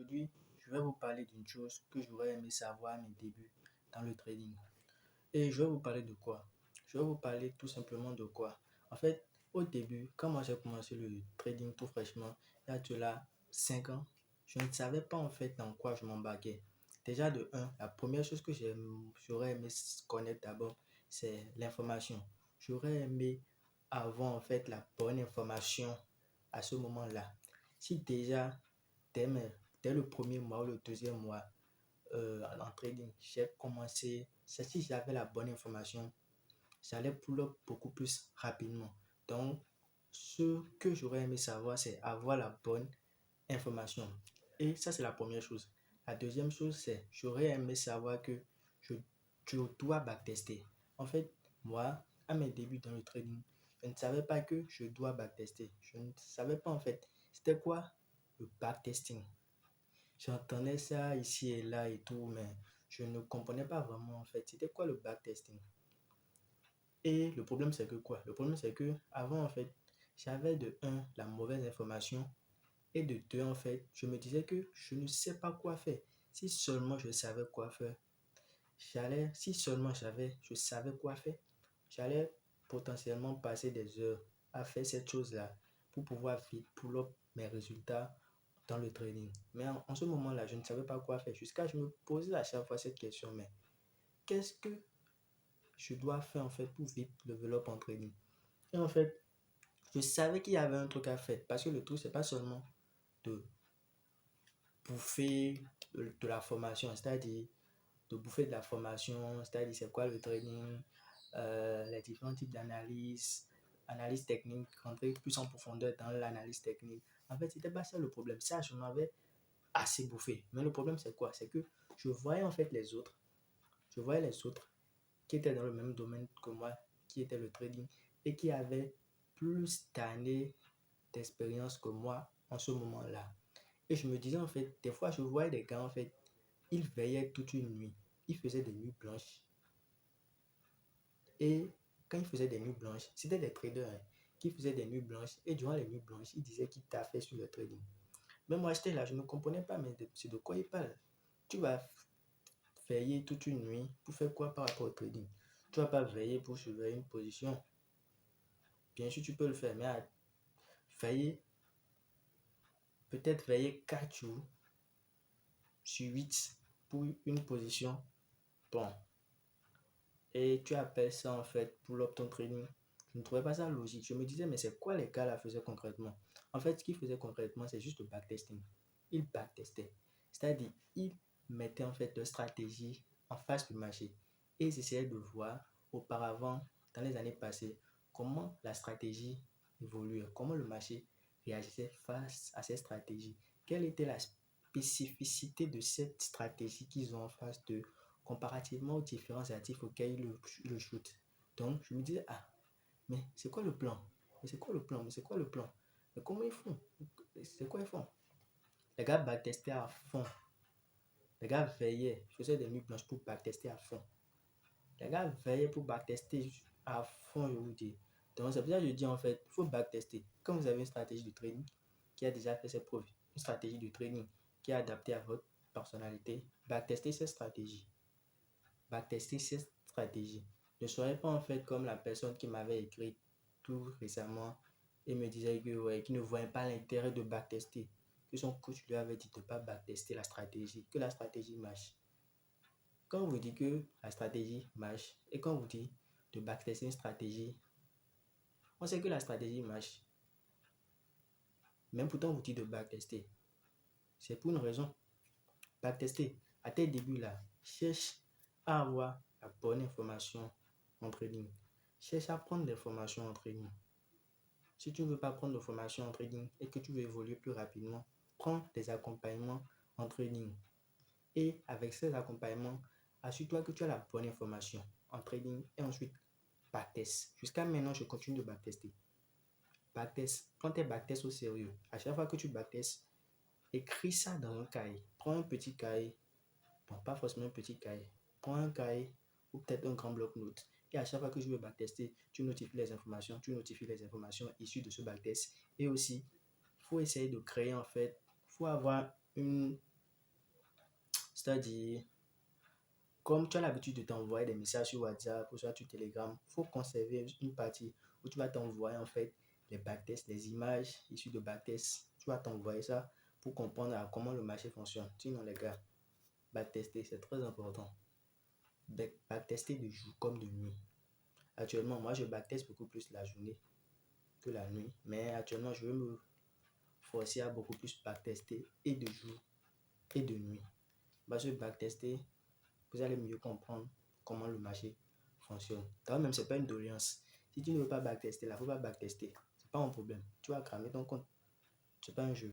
aujourd'hui, je vais vous parler d'une chose que j'aurais aimé savoir à mes débuts dans le trading. Et je vais vous parler de quoi? Je vais vous parler tout simplement de quoi? En fait, au début, quand moi j'ai commencé le trading tout fraîchement, il y a de là 5 ans, je ne savais pas en fait dans quoi je m'embarquais. Déjà de un, la première chose que j'aurais aimé connaître d'abord, c'est l'information. J'aurais aimé avoir en fait la bonne information à ce moment-là. Si déjà, dès, mes- dès le premier mois ou le deuxième mois en trading, j'ai commencé, si j'avais la bonne information, j'allais pull up beaucoup plus rapidement. Donc, ce que j'aurais aimé savoir, c'est avoir la bonne information. Et ça, c'est la première chose. La deuxième chose, c'est j'aurais aimé savoir que je, je dois backtester. En fait, moi, à mes débuts dans le trading, je ne savais pas que je dois backtester. Je ne savais pas en fait, c'était quoi le backtesting. J'entendais ça ici et là et tout, mais je ne comprenais pas vraiment en fait, c'était quoi le backtesting. Et le problème, c'est que quoi? Le problème, c'est que avant en fait, j'avais de un la mauvaise information et de deux, en fait, je me disais que je ne sais pas quoi faire. Si seulement je savais quoi faire, si seulement je savais quoi faire, j'allais potentiellement passer des heures à faire cette chose-là pour pouvoir vite pull up mes résultats dans le trading. Mais en ce moment-là, je ne savais pas quoi faire. Jusqu'à je me posais à chaque fois cette question, mais qu'est-ce que je dois faire en fait pour vite level up en trading? Et en fait, je savais qu'il y avait un truc à faire parce que le truc, c'est pas seulement de bouffer de la formation, c'est-à-dire de bouffer de la formation, c'est-à-dire c'est quoi le trading, les différents types d'analyse, analyse technique, rentrer plus en profondeur dans l'analyse technique. En fait, c'était pas ça le problème. Ça, je m'avais assez bouffé. Mais le problème, c'est quoi? C'est que je voyais en fait je voyais les autres qui étaient dans le même domaine que moi, qui était le trading, et qui avaient plus d'années d'expérience que moi en ce moment-là. Et je me disais, en fait, des fois, je voyais des gars, en fait, ils veillaient toute une nuit. Ils faisaient des nuits blanches. Et quand ils faisaient des nuits blanches, c'était des traders hein, qui faisaient des nuits blanches. Et durant les nuits blanches, ils disaient qu'ils taffaient sur le trading. Mais moi, j'étais là, je ne comprenais pas, mais c'est de quoi ils parlent. Tu vas veiller toute une nuit pour faire quoi par rapport au trading? Tu vas pas veiller pour surveiller une position. Bien sûr, tu peux le faire, mais veiller, peut-être veiller 4 jours sur 8 pour une position. Bon, et tu appelles ça en fait pull up ton trading. Je ne trouvais pas ça logique. Je me disais, mais c'est quoi les gars là faisaient concrètement? En fait, ce qu'ils faisaient concrètement, c'est juste le backtesting. Ils backtestaient. C'est-à-dire, ils mettaient en fait leur stratégie en face du marché. Et ils essayaient de voir auparavant, dans les années passées, comment la stratégie évoluait, comment le marché réagissait face à cette stratégie. Quelle était la spécificité de cette stratégie qu'ils ont en face de comparativement aux différents actifs auxquels le shoot. Donc, je me disais, ah, mais c'est quoi le plan? Mais c'est quoi le plan? Mais c'est quoi le plan? Mais comment ils font? C'est quoi ils font? Les gars backtestaient à fond. Les gars veillaient, faisaient des nuits blanches pour backtester à fond. Les gars veillaient pour backtester à fond, je vous dis. Donc, c'est pour ça que je dis en fait, il faut backtester. Quand vous avez une stratégie de trading qui a déjà fait ses preuves, une stratégie de trading qui est adaptée à votre personnalité, backtester cette stratégie. Backtester cette stratégie. Ne soyez pas en fait comme la personne qui m'avait écrit tout récemment et me disait que, ouais, qu'il ne voyait pas l'intérêt de backtester. Que son coach lui avait dit de ne pas backtester la stratégie, que la stratégie marche. Quand on vous dit que la stratégie marche et quand on vous dit de backtester une stratégie, on sait que la stratégie marche. Même pourtant on vous dit de backtester. C'est pour une raison. Backtester, à tes débuts là, cherche à avoir la bonne information en trading. Cherche à prendre des formations en trading. Si tu ne veux pas prendre de formation en trading et que tu veux évoluer plus rapidement, prends des accompagnements en trading. Et avec ces accompagnements, assure-toi que tu as la bonne information en trading et ensuite backtest. Jusqu'à maintenant, je continue de backtester. Backtest, prends tes backtests au sérieux. À chaque fois que tu backtestes, écris ça dans un cahier. Prends un petit cahier. Bon, pas forcément un petit cahier. Prends un cahier ou peut-être un grand bloc-notes. Et à chaque fois que je veux backtester, tu notifies les informations issues de ce backtest. Et aussi, il faut essayer de créer en fait, il faut avoir une C'est-à-dire, comme tu as l'habitude de t'envoyer des messages sur WhatsApp ou sur Telegram, il faut conserver une partie où tu vas t'envoyer en fait les backtests, les images issues de backtests. Tu vas t'envoyer ça pour comprendre comment le marché fonctionne. Sinon, les gars, backtester, c'est très important. Backtester de jour comme de nuit. Actuellement, moi, je backteste beaucoup plus la journée que la nuit. Mais actuellement, je veux me forcer à beaucoup plus backtester et de jour et de nuit. Parce que backtester, vous allez mieux comprendre comment le marché fonctionne. Quand même, c'est pas une doléance. Si tu ne veux pas backtester, là, il ne faut pas backtester. C'est pas un problème. Tu vas cramer ton compte. C'est pas un jeu.